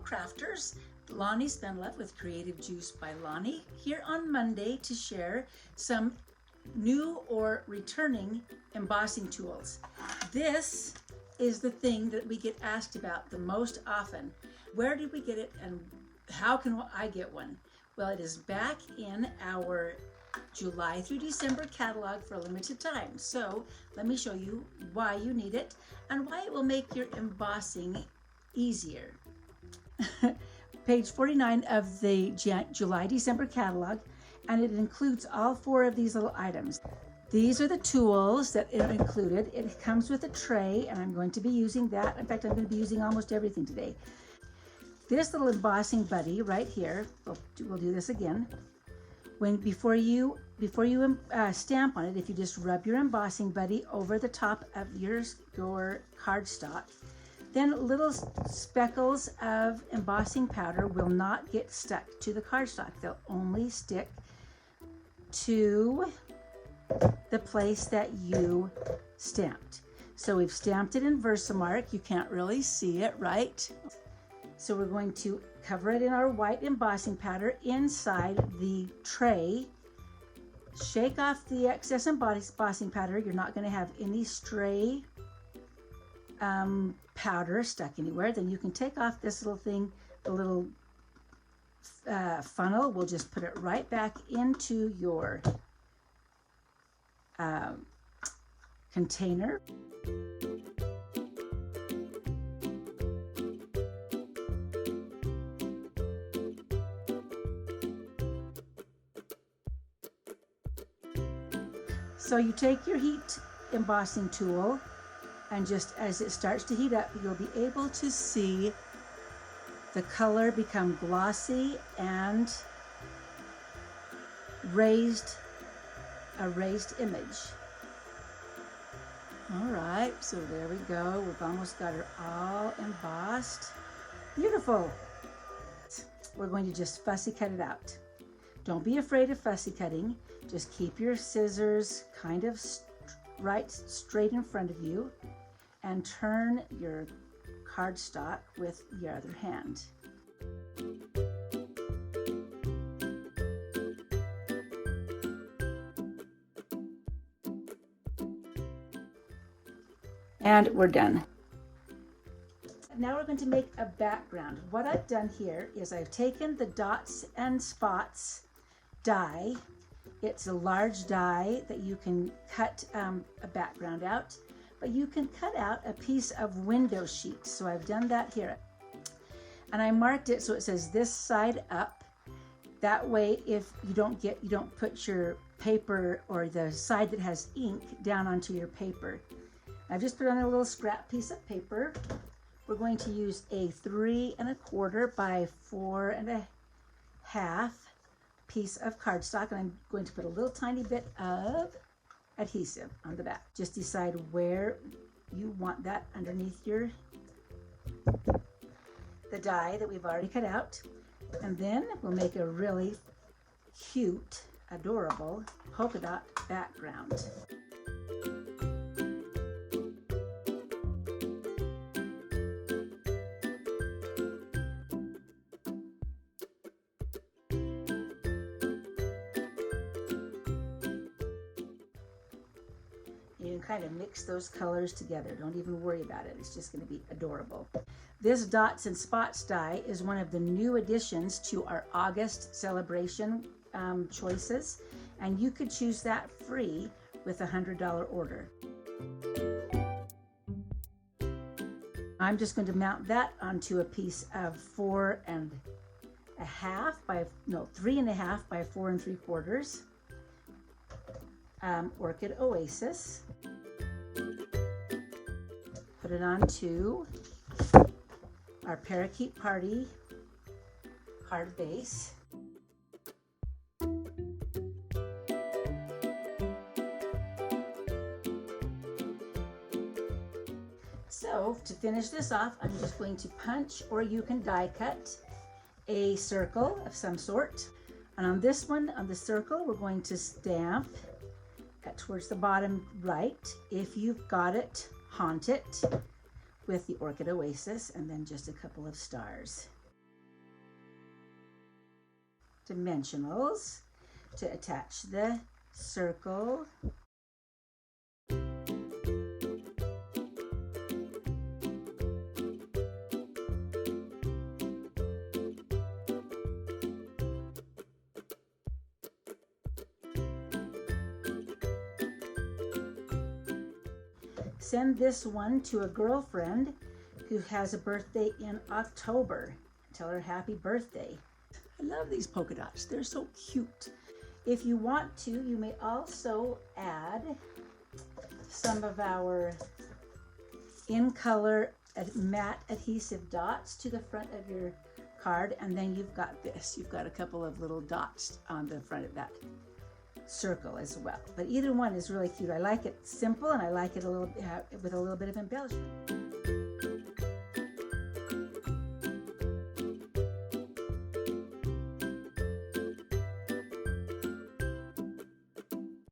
crafters. Lonnie Spenlove with Creative Juice by Lonnie, here on Monday to share some new or returning embossing tools. This is the thing that we get asked about the most often. Where did we get it and how can I get one? Well, it is back in our July through December catalog for a limited time. So let me show you why you need it and why it will make your embossing easier. Page 49 of the July-December catalog, and it includes all 4 of these little items. These are the tools that are included. It comes with a tray, and I'm going to be using that. In fact, I'm going to be using almost everything today. This little embossing buddy right here, we'll do this again. Before you stamp on it, if you just rub your embossing buddy over the top of your cardstock, then little speckles of embossing powder will not get stuck to the cardstock. They'll only stick to the place that you stamped. So we've stamped it in Versamark. You can't really see it, right? So we're going to cover it in our white embossing powder inside the tray. Shake off the excess embossing powder. You're not going to have any stray powder stuck anywhere. Then you can take off this little thing, the little funnel. We'll just put it right back into your container. So you take your heat embossing tool, and just as it starts to heat up, you'll be able to see the color become glossy and a raised image. All right, so there we go. We've almost got her all embossed. Beautiful. We're going to just fussy cut it out. Don't be afraid of fussy cutting. Just keep your scissors kind of straight in front of you and turn your cardstock with your other hand. And we're done. Now we're going to make a background. What I've done here is I've taken the dots and spots die. It's a large die that you can cut a background out, but you can cut out a piece of window sheet. So I've done that here. And I marked it so it says this side up. That way, if you don't put your paper or the side that has ink down onto your paper. I've just put on a little scrap piece of paper. We're going to use a 3 1/4 by 4 1/2 piece of cardstock, and I'm going to put a little tiny bit of adhesive on the back. Just decide where you want that underneath the die that we've already cut out, and then we'll make a really cute, adorable polka dot background. You can kind of mix those colors together. Don't even worry about it. It's just going to be adorable. This dots and spots die is one of the new additions to our August celebration choices, and you could choose that free with a $100 order. I'm just going to mount that onto a piece of 3 1/2 by 4 3/4 Orchid Oasis. Put it onto our Parakeet Party card base. So to finish this off, I'm just going to punch, or you can die cut, a circle of some sort. And on this one, on the circle, we're going to stamp towards the bottom right. If you've got it, haunt it with the Orchid Oasis, and then just a couple of stars. dimensionals to attach the circle. Send this one to a girlfriend who has a birthday in October. Tell her happy birthday. I love these polka dots. They're so cute. If you want to, you may also add some of our in color matte adhesive dots to the front of your card, and then you've got this. You've got a couple of little dots on the front of that circle as well. But either one is really cute. I like it simple, and I like it a little with a little bit of embellishment.